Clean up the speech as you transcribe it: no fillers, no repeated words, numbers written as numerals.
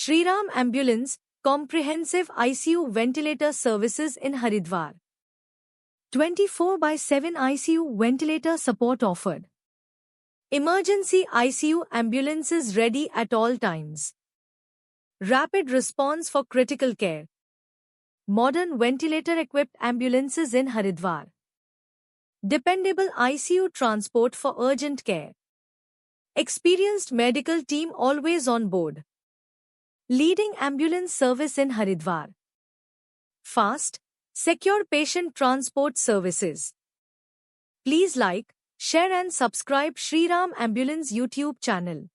Shriram Ambulance, comprehensive ICU ventilator services in Haridwar. 24/7 ICU ventilator support offered. Emergency ICU ambulances ready at all times. Rapid response for critical care. Modern ventilator-equipped ambulances in Haridwar. Dependable ICU transport for urgent care. Experienced medical team always on board. Leading ambulance service in Haridwar. Fast, secure patient transport services. Please like, share and subscribe Shriram Ambulance YouTube channel.